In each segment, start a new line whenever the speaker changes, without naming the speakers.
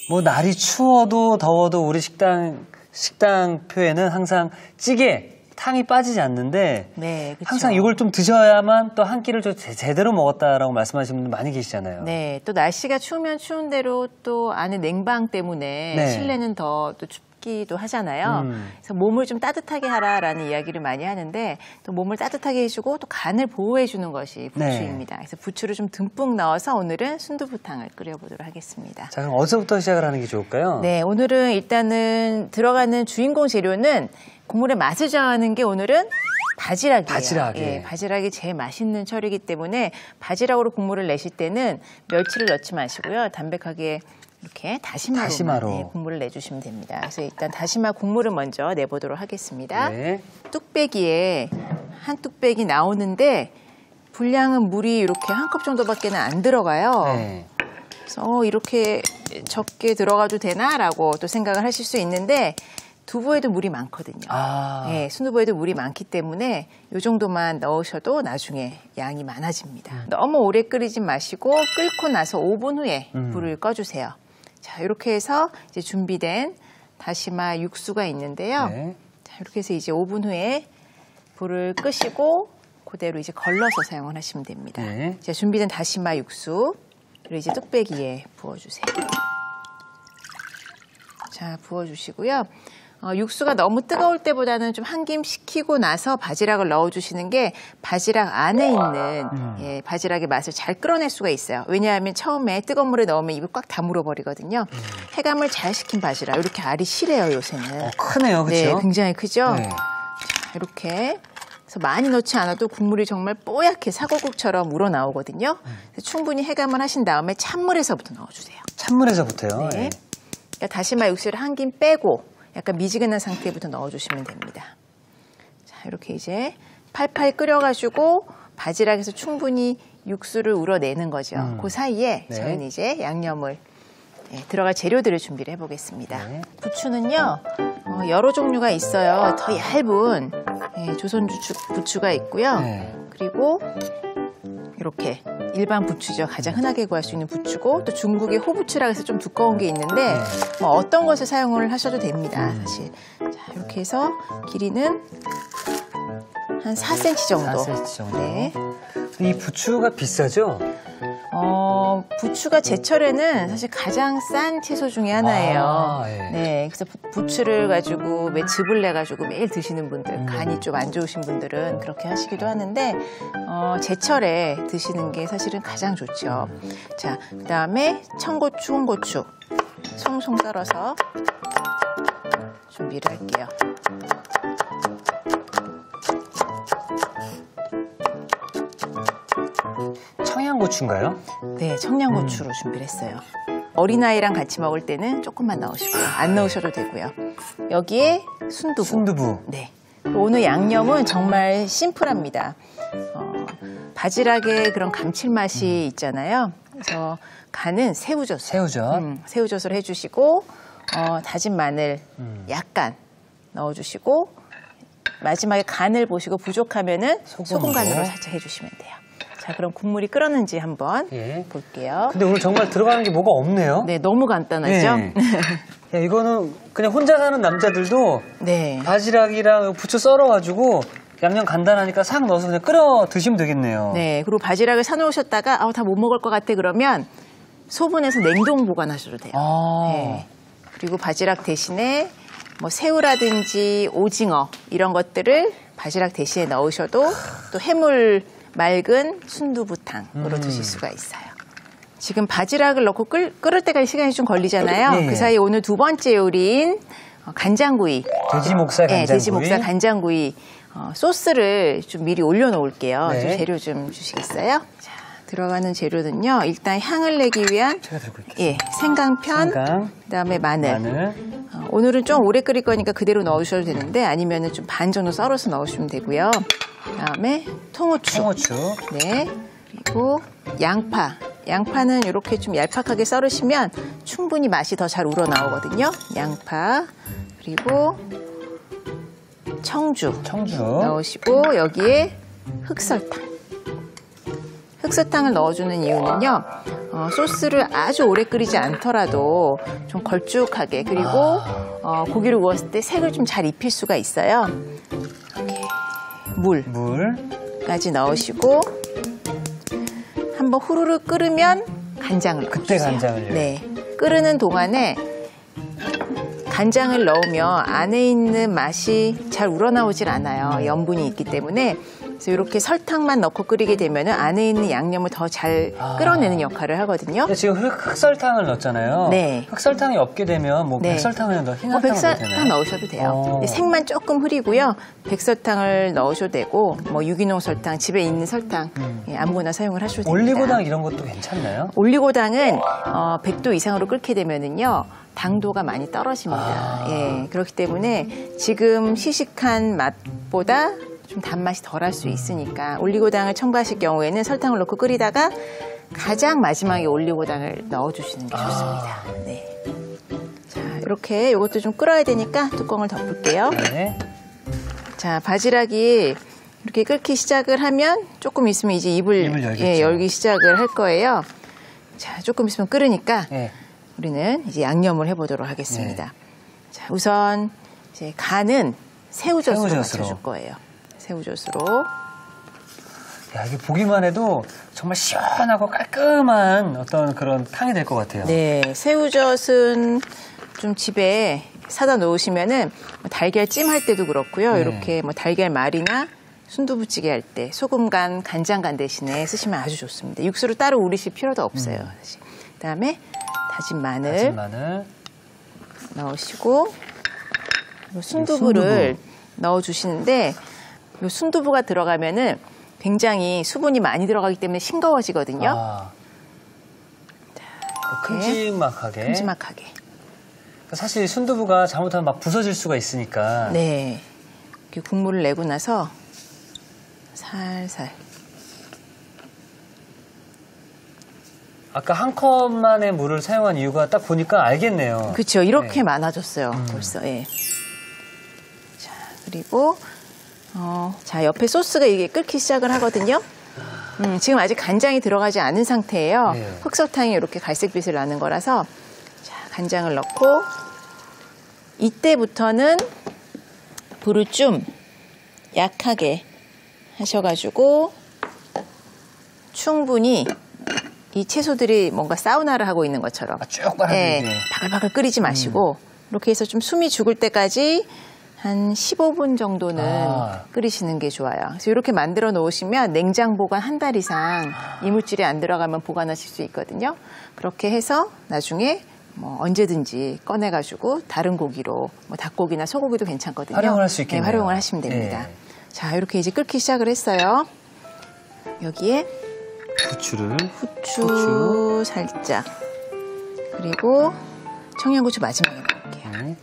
뭐 날이 추워도 더워도 우리 식당표에는 항상 찌개, 탕이 빠지지 않는데
네, 그쵸.
항상 이걸 좀 드셔야만 또 한 끼를 좀 제대로 먹었다라고 말씀하시는 분들 많이 계시잖아요.
네, 또 날씨가 추우면 추운 대로 또 안에 냉방 때문에
네.
실내는 더 또 춥기도 하잖아요. 그래서 몸을 좀 따뜻하게 하라라는 이야기를 많이 하는데 또 몸을 따뜻하게 해주고 또 간을 보호해주는 것이 부추입니다. 그래서 부추를 좀 듬뿍 넣어서 오늘은 순두부탕을 끓여보도록 하겠습니다.
자, 그럼 어디서부터 시작을 하는 게 좋을까요?
네, 오늘은 일단은 들어가는 주인공 재료는 국물의 맛을 좌우하는 게 오늘은 바지락이에요.
바지락.
예, 바지락이 제일 맛있는 철이기 때문에 바지락으로 국물을 내실 때는 멸치를 넣지 마시고요. 담백하게 이렇게 다시마로. 네, 국물을 내주시면 됩니다. 그래서 일단 다시마 국물을 먼저 내보도록 하겠습니다.
네.
뚝배기에 한 뚝배기 나오는데 분량은 물이 이렇게 한 컵 정도밖에 안 들어가요.
네.
그래서 이렇게 적게 들어가도 되나라고 또 생각을 하실 수 있는데 두부에도 물이 많거든요. 네, 순두부에도 물이 많기 때문에 이 정도만 넣으셔도 나중에 양이 많아집니다. 너무 오래 끓이지 마시고 끓고 나서 5분 후에 불을 꺼주세요. 자, 이렇게 해서 이제 준비된 다시마 육수가 있는데요.
네.
자, 이렇게 해서 이제 5분 후에 불을 끄시고 그대로 이제 걸러서 사용을 하시면 됩니다.
네.
자, 준비된 다시마 육수를 이제 뚝배기에 부어주세요. 자, 부어주시고요. 육수가 너무 뜨거울 때보다는 좀 한 김 식히고 나서 바지락을 넣어주시는 게 바지락 안에 있는 예, 바지락의 맛을 잘 끌어낼 수가 있어요. 왜냐하면 처음에 뜨거운 물에 넣으면 입을 꽉 다물어 버리거든요. 해감을 잘 시킨 바지락 이렇게 알이 실해요 요새는.
크네요, 그렇죠?
네, 굉장히 크죠.
네.
자, 이렇게 그래서 많이 넣지 않아도 국물이 정말 뽀얗게 사골국처럼 우러나오거든요. 그래서 충분히 해감을 하신 다음에 찬물에서부터 넣어주세요.
찬물에서부터요?
네. 그러니까 다시마 육수를 한 김 빼고 약간 미지근한 상태부터 넣어주시면 됩니다. 자, 이렇게 이제 팔팔 끓여가지고 바지락에서 충분히 육수를 우러내는 거죠. 그 사이에
네.
저희는 이제 양념을 들어갈 재료들을 준비를 해보겠습니다.
네.
부추는요 여러 종류가 있어요. 더 얇은 조선 부추가 있고요.
네.
그리고 이렇게 일반 부추죠. 가장 흔하게 구할 수 있는 부추고 또 중국의 호부추라 해서 좀 두꺼운 게 있는데 뭐 어떤 것을 사용을 하셔도 됩니다. 사실. 자, 이렇게 해서 길이는 한 4cm 정도.
4cm 정도.
네.
이 부추가 비싸죠?
부추가 제철에는 사실 가장 싼 채소 중에 하나예요.
네.
네, 그래서 부추를 가지고 즙을 내가지고 매일 드시는 분들, 간이 좀 안 좋으신 분들은 그렇게 하시기도 하는데, 제철에 드시는 게 사실은 가장 좋죠. 자, 그 다음에 청고추, 홍고추, 송송 썰어서 준비를 할게요.
청양고추인가요?
네, 청양고추로 준비를 했어요. 어린아이랑 같이 먹을 때는 조금만 넣으시고요. 안 넣으셔도 되고요. 여기에 순두부. 네. 오늘 양념은 정말 심플합니다. 바지락의 그런 감칠맛이 있잖아요. 그래서 간은 새우젓. 새우젓을 해주시고 다진 마늘 약간 넣어주시고 마지막에 간을 보시고 부족하면은 소금 간으로 살짝 해주시면 돼요. 자, 그럼 국물이 끓었는지 한번 볼게요.
근데 오늘 정말 들어가는 게 뭐가 없네요.
네, 너무 간단하죠?
네. 야, 이거는 그냥 혼자 사는 남자들도
네.
바지락이랑 부추 썰어가지고 양념 간단하니까 싹 넣어서 그냥 끓여 드시면 되겠네요.
네, 그리고 바지락을 사놓으셨다가 다 못 먹을 것 같아 그러면 소분해서 냉동 보관하셔도 돼요. 네. 그리고 바지락 대신에 뭐 새우라든지 오징어 이런 것들을 바지락 대신에 넣으셔도 또 해물 맑은 순두부탕으로 드실 수가 있어요. 지금 바지락을 넣고 끓을 때까지 시간이 좀 걸리잖아요.
네.
그 사이 오늘 두 번째 요리인 간장구이.
돼지목살 간장구이.
네, 돼지목살 간장구이 소스를 좀 미리 올려놓을게요.
네.
좀 재료 좀 주시겠어요? 자, 들어가는 재료는요. 일단 향을 내기 위한
제가 들고 있겠습니다.
생강편, 그다음에 마늘. 오늘은 좀 오래 끓일 거니까 그대로 넣으셔도 되는데 아니면은 좀 반 정도 썰어서 넣으시면 되고요. 그다음에 통후추. 네. 그리고 양파. 양파는 이렇게 좀 얄팍하게 썰으시면 충분히 맛이 더 잘 우러나오거든요. 양파. 그리고 청주 넣으시고 여기에 흑설탕. 흑설탕을 넣어주는 이유는요. 소스를 아주 오래 끓이지 않더라도 좀 걸쭉하게 그리고 고기를 구웠을 때 색을 좀 잘 입힐 수가 있어요. 이렇게 물까지 넣으시고 한번 후루룩 끓으면 간장을 넣어주세요.
그때 간장을요?
네. 끓이는 동안에 간장을 넣으면 안에 있는 맛이 잘 우러나오질 않아요. 염분이 있기 때문에. 그래서 이렇게 설탕만 넣고 끓이게 되면 안에 있는 양념을 더 잘 끌어내는 역할을 하거든요.
근데 지금 흑설탕을 넣었잖아요.
네.
흑설탕이 없게 되면 뭐
네.
백설탕을 넣어 흰설탕을
백설탕 넣으셔도 돼요. 색만 조금 흐리고요. 백설탕을 넣으셔도 되고 뭐 유기농 설탕, 집에 있는 설탕 아무거나 사용을 하셔도 됩니다.
올리고당 이런 것도 괜찮나요?
올리고당은 100도 이상으로 끓게 되면은요. 당도가 많이 떨어집니다. 예, 그렇기 때문에 지금 시식한 맛보다 좀 단맛이 덜할 수 있으니까 올리고당을 첨가하실 경우에는 설탕을 넣고 끓이다가 가장 마지막에 올리고당을 넣어주시는 게 좋습니다. 네. 자, 이렇게 이것도 좀 끓어야 되니까 뚜껑을 덮을게요.
네.
자, 바지락이 이렇게 끓기 시작을 하면 조금 있으면 이제 입을 열기 시작을 할 거예요. 자, 조금 있으면 끓으니까
네.
우리는 이제 양념을 해보도록 하겠습니다. 네. 자, 우선 이제 간은 새우젓으로 맞춰줄 거예요. 새우젓으로.
야, 이게 보기만 해도 정말 시원하고 깔끔한 어떤 그런 탕이 될 것 같아요.
네, 새우젓은 좀 집에 사다 놓으시면은 달걀찜 할 때도 그렇고요.
네.
이렇게 뭐 달걀말이나 순두부찌개 할 때 소금간, 간장간 대신에 쓰시면 아주 좋습니다. 육수를 따로 우리실 필요도 없어요. 그다음에 다진 마늘 넣으시고 순두부를 넣어주시는데 이 순두부가 들어가면은 굉장히 수분이 많이 들어가기 때문에 싱거워지거든요.
큼지막하게.
큼지막하게.
사실 순두부가 잘못하면 막 부서질 수가 있으니까.
네. 이렇게 국물을 내고 나서 살살.
아까 한 컵만의 물을 사용한 이유가 딱 보니까 알겠네요.
그렇죠. 이렇게 많아졌어요. 벌써. 예. 자, 그리고 자, 옆에 소스가 이게 끓기 시작을 하거든요. 지금 아직 간장이 들어가지 않은 상태예요.
네.
흑설탕이 이렇게 갈색빛을 나는 거라서 자, 간장을 넣고 이때부터는 불을 좀 약하게 하셔가지고 충분히 이 채소들이 뭔가 사우나를 하고 있는 것처럼
쭉 빨아들이게.
네, 바글바글 끓이지 마시고 이렇게 해서 좀 숨이 죽을 때까지 한 15분 정도는 끓이시는 게 좋아요. 그래서 이렇게 만들어 놓으시면 냉장 보관 한 달 이상 이물질이 안 들어가면 보관하실 수 있거든요. 그렇게 해서 나중에 뭐 언제든지 꺼내가지고 다른 고기로 뭐 닭고기나 소고기도 괜찮거든요.
활용을 할 수 있겠네요.
네, 활용을 하시면 됩니다.
네.
자, 이렇게 이제 끓기 시작을 했어요. 여기에 후추 살짝 그리고 청양고추 마지막에 넣을게요.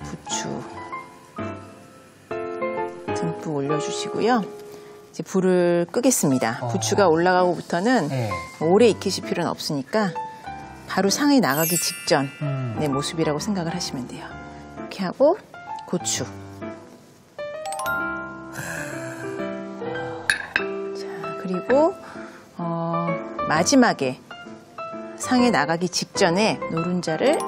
부추 듬뿍 올려주시고요. 이제 불을 끄겠습니다. 부추가 올라가고부터는 오래 익히실 필요는 없으니까 바로 상에 나가기 직전의 모습이라고 생각을 하시면 돼요. 이렇게 하고 고추. 자, 그리고 마지막에 상에 나가기 직전에 노른자를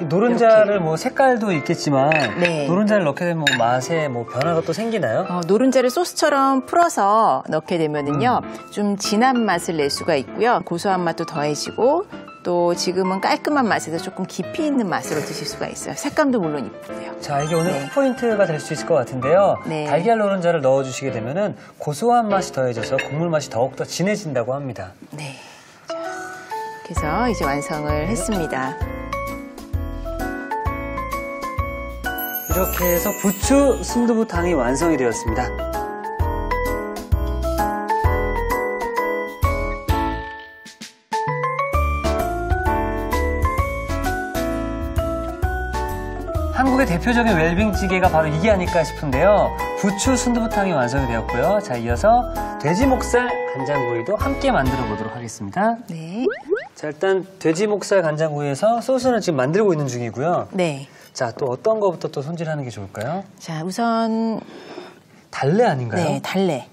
노른자를 뭐 색깔도 있겠지만
네.
노른자를 넣게 되면 뭐 맛에 뭐 변화가 또 생기나요?
노른자를 소스처럼 풀어서 넣게 되면은요 좀 진한 맛을 낼 수가 있고요 고소한 맛도 더해지고 또 지금은 깔끔한 맛에서 조금 깊이 있는 맛으로 드실 수가 있어요. 색감도 물론 이쁘고요.
자, 이게 오늘 포인트가 될 수 있을 것 같은데요.
네.
달걀 노른자를 넣어주시게 되면은 고소한 맛이 더해져서 국물 맛이 더욱더 진해진다고 합니다.
네. 자, 이렇게 해서 이제 완성을 했습니다.
이렇게 해서 부추 순두부탕이 완성이 되었습니다. 한국의 대표적인 웰빙찌개가 바로 이게 아닐까 싶은데요. 부추 순두부탕이 완성이 되었고요. 자, 이어서 돼지 목살 간장구이도 함께 만들어 보도록 하겠습니다.
네.
자, 일단 돼지 목살 간장구이에서 소스는 지금 만들고 있는 중이고요.
네.
자, 또 어떤 거부터 또 손질하는 게 좋을까요?
자, 우선
달래 아닌가요?
네, 달래.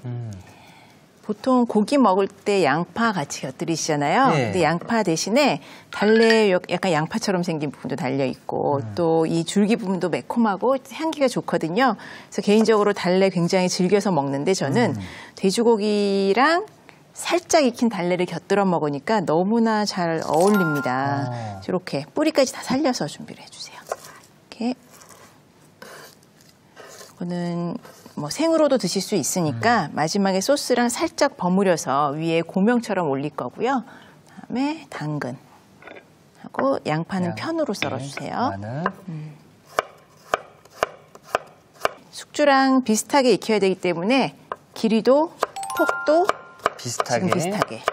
보통 고기 먹을 때 양파 같이 곁들이시잖아요.
네.
근데 양파 대신에 달래 약간 양파처럼 생긴 부분도 달려 있고 또 이 줄기 부분도 매콤하고 향기가 좋거든요. 그래서 개인적으로 달래 굉장히 즐겨서 먹는데 저는 돼지고기랑 살짝 익힌 달래를 곁들여 먹으니까 너무나 잘 어울립니다. 이렇게 뿌리까지 다 살려서 준비를 해주세요. 이렇게. 이거는 뭐 생으로도 드실 수 있으니까 마지막에 소스랑 살짝 버무려서 위에 고명처럼 올릴 거고요. 그다음에 당근 하고 양파는 편으로 썰어주세요.
마늘.
숙주랑 비슷하게 익혀야 되기 때문에 길이도 폭도
비슷하게.
지금 비슷하게.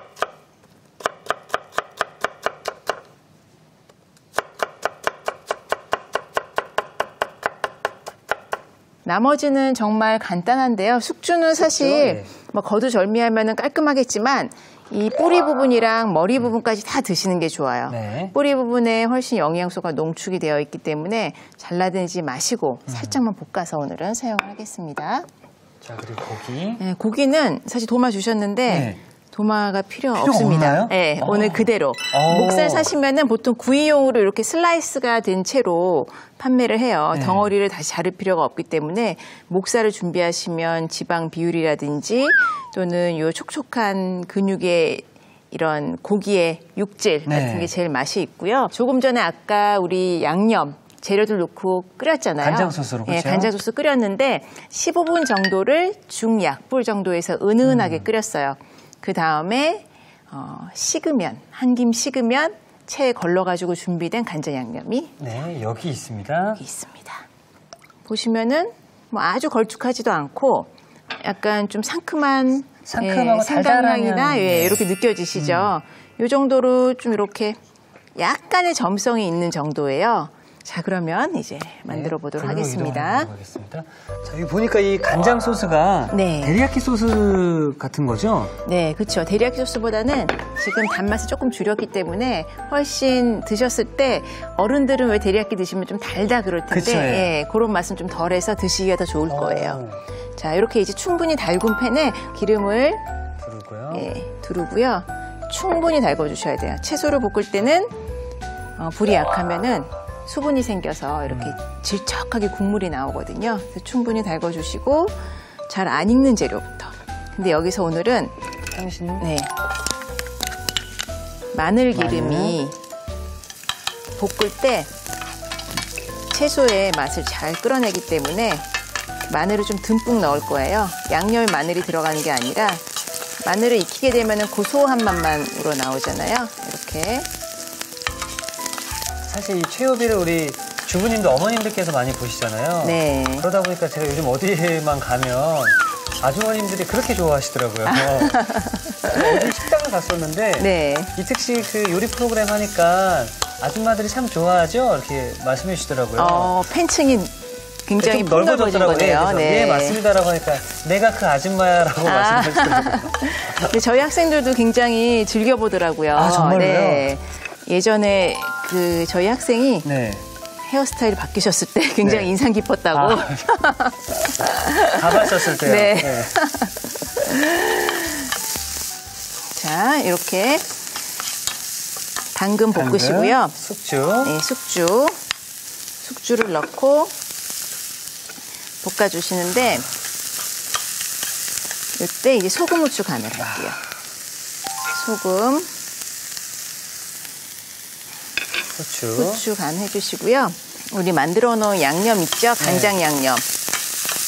나머지는 정말 간단한데요. 숙주는 사실
네.
뭐 거두절미하면 깔끔하겠지만 이 뿌리 부분이랑 머리 부분까지 다 드시는 게 좋아요.
네.
뿌리 부분에 훨씬 영양소가 농축이 되어 있기 때문에 잘라내지 마시고 살짝만 볶아서 오늘은 사용을 하겠습니다.
자, 그리고 고기.
네, 고기는 사실 도마 주셨는데
네.
도마가 필요 없습니다.
없나요?
네, 오늘 그대로. 목살 사시면은 보통 구이용으로 이렇게 슬라이스가 된 채로 판매를 해요.
네.
덩어리를 다시 자를 필요가 없기 때문에 목살을 준비하시면 지방 비율이라든지 또는 요 촉촉한 근육의 이런 고기의 육질
네.
같은 게 제일 맛이 있고요. 조금 전에 아까 우리 양념 재료들 넣고 끓였잖아요.
간장 소스로, 그렇죠?
네, 간장 소스 끓였는데 15분 정도를 중약불 정도에서 은은하게 끓였어요. 그 다음에 식으면 한 김 식으면 체에 걸러가지고 준비된 간장 양념이
네, 여기 있습니다.
여기 있습니다. 보시면은 뭐 아주 걸쭉하지도 않고 약간 좀 상큼한
상큼하고
생강향이나
달달한
이렇게 느껴지시죠? 이 정도로 좀 이렇게 약간의 점성이 있는 정도예요. 자, 그러면 이제 만들어 보도록 하겠습니다.
자, 여기 보니까 이 간장 소스가
네.
데리야끼 소스 같은 거죠?
네, 그렇죠. 데리야끼 소스보다는 지금 단맛을 조금 줄였기 때문에 훨씬 드셨을 때 어른들은 왜 데리야끼 드시면 좀 달다 그럴 텐데
그쵸, 예.
예, 그런 맛은 좀 덜해서 드시기가 더 좋을 거예요. 자, 이렇게 이제 충분히 달군 팬에 기름을
두르고요.
두르고요. 충분히 달궈주셔야 돼요. 채소를 볶을 때는 불이 약하면은 수분이 생겨서 이렇게 질척하게 국물이 나오거든요. 그래서 충분히 달궈주시고 잘 안 익는 재료부터. 근데 여기서 오늘은
당신
마늘 기름이 볶을 때 채소의 맛을 잘 끌어내기 때문에 마늘을 좀 듬뿍 넣을 거예요. 양념에 마늘이 들어가는 게 아니라 마늘을 익히게 되면 고소한 맛만 우러나오잖아요. 이렇게.
사실 이 최요비를 우리 주부님도 어머님들께서 많이 보시잖아요.
네.
그러다 보니까 제가 요즘 어디에만 가면 아주머님들이 그렇게 좋아하시더라고요. 어디 식당을 갔었는데
네.
이특 씨 그 요리 프로그램 하니까 아줌마들이 참 좋아하죠? 이렇게 말씀해 주시더라고요.
팬층이 굉장히
좀 넓어졌더라고요.
폭넓어진 거네요.
그래서 네, 맞습니다라고 하니까 내가 그 아줌마야라고 말씀하시더라고요.
근데 저희 학생들도 굉장히 즐겨보더라고요.
아, 정말로요?
네. 예전에 그 저희 학생이
네.
헤어스타일이 바뀌셨을 때 굉장히
네.
인상 깊었다고.
가봤었을 때요.
네.
네.
자, 이렇게 당근 볶으시고요.
숙주.
네, 숙주를 넣고 볶아주시는데 이때 이제 소금 후추 간을 할게요. 소금, 후추 간 해주시고요. 우리 만들어 놓은 양념 있죠? 간장 양념.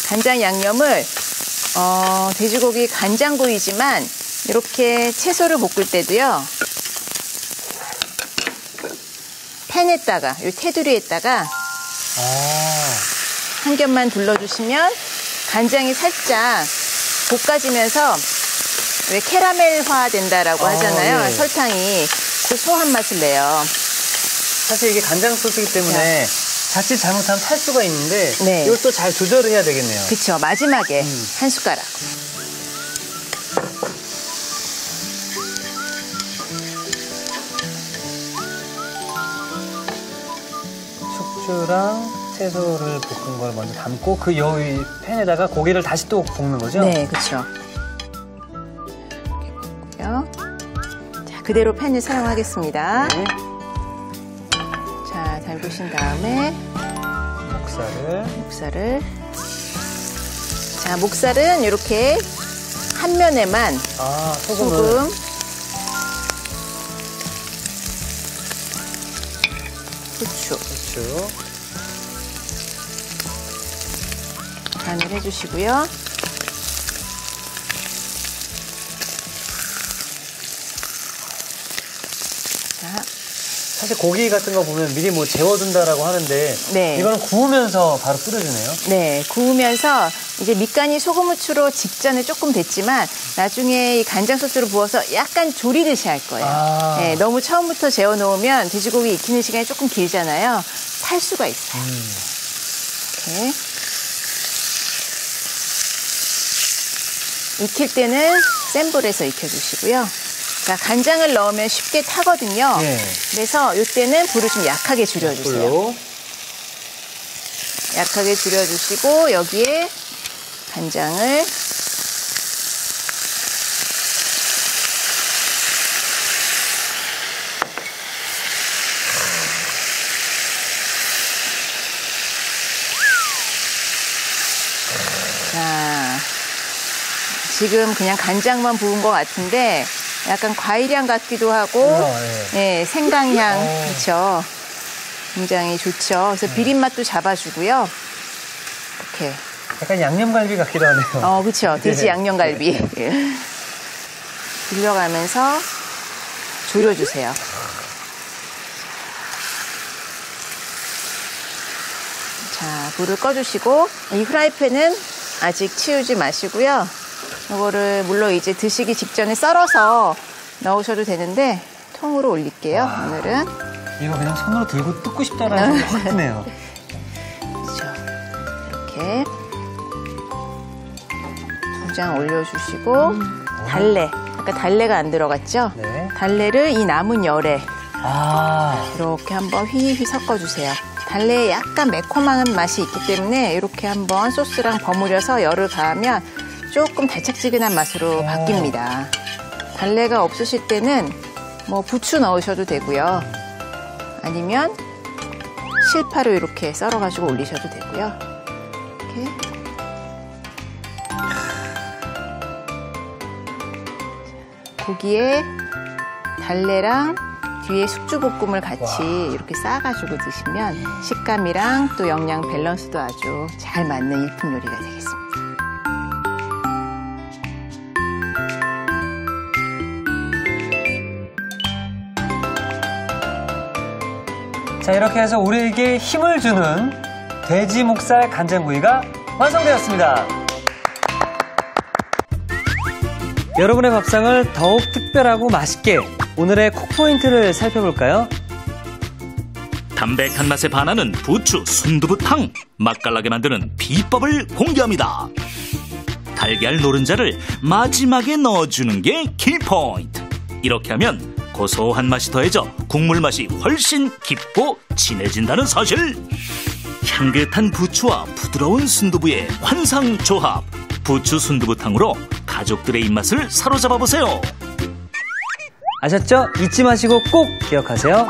간장 양념을 돼지고기 간장구이지만 이렇게 채소를 볶을 때도요. 팬에다가, 이 테두리에다가 한 겹만 둘러주시면 간장이 살짝 볶아지면서 왜 캐러멜화 된다라고 하잖아요.
예.
설탕이 고소한 맛을 내요.
사실 이게 간장 소스이기 때문에 자칫 잘못하면 탈 수가 있는데
네.
이걸 또 잘 조절을 해야 되겠네요.
그렇죠. 마지막에 한 숟가락.
숙주랑 채소를 볶은 걸 먼저 담고 그 여기 팬에다가 고기를 다시 또 볶는 거죠?
네, 그렇죠. 그대로 팬을 사용하겠습니다.
네.
자, 달구신 다음에 목살을. 자, 목살은 이렇게 한 면에만 소금, 후추 간을 해주시고요. 자,
사실 고기 같은 거 보면 미리 뭐 재워둔다라고 하는데
네.
이거는 구우면서 바로 뿌려주네요.
네, 구우면서 이제 밑간이 소금 후추로 직전에 조금 됐지만 나중에 이 간장 소스를 부어서 약간 조리듯이 할 거예요. 네, 너무 처음부터 재워놓으면 돼지고기 익히는 시간이 조금 길잖아요. 탈 수가 있어요. 이렇게. 익힐 때는 센 불에서 익혀주시고요. 자, 간장을 넣으면 쉽게 타거든요.
네. 그래서
이때는 불을 좀 약하게 줄여주세요. 약하게 줄여주시고 여기에 간장을 자, 지금 그냥 간장만 부은 것 같은데 약간 과일향 같기도 하고 네, 생강향 그렇죠. 굉장히 좋죠. 그래서 비린맛도 잡아주고요. 이렇게
약간 양념갈비 같기도 하네요.
그렇죠. 돼지 양념갈비. 빌려가면서 졸여주세요. 자, 불을 꺼주시고 이 프라이팬은 아직 치우지 마시고요. 이거를 물론 이제 드시기 직전에 썰어서 넣으셔도 되는데 통으로 올릴게요. 오늘은.
이거 그냥 손으로 들고 뜯고 싶다라는 생각이 확 드네요.
그렇죠. 이렇게 2장 올려주시고 달래. 아까 달래가 안 들어갔죠?
네.
달래를 이 남은 열에 이렇게 한번 휘휘 섞어주세요. 달래에 약간 매콤한 맛이 있기 때문에 이렇게 한번 소스랑 버무려서 열을 가하면 조금 달짝지근한 맛으로 바뀝니다. 달래가 없으실 때는 뭐 부추 넣으셔도 되고요. 아니면 실파로 이렇게 썰어가지고 올리셔도 되고요. 이렇게. 고기에 달래랑 뒤에 숙주볶음을 같이 이렇게 싸가지고 드시면 식감이랑 또 영양 밸런스도 아주 잘 맞는 일품 요리가 되겠습니다.
자, 이렇게 해서 우리에게 힘을 주는 돼지 목살 간장구이가 완성되었습니다. 여러분의 밥상을 더욱 특별하고 맛있게 오늘의 콕포인트를 살펴볼까요?
담백한 맛에 반하는 부추 순두부탕, 맛깔나게 만드는 비법을 공개합니다. 달걀 노른자를 마지막에 넣어주는 게 키포인트. 이렇게 하면 고소한 맛이 더해져 국물 맛이 훨씬 깊고 진해진다는 사실. 향긋한 부추와 부드러운 순두부의 환상 조합, 부추 순두부탕으로 가족들의 입맛을 사로잡아 보세요.
아셨죠? 잊지 마시고 꼭 기억하세요.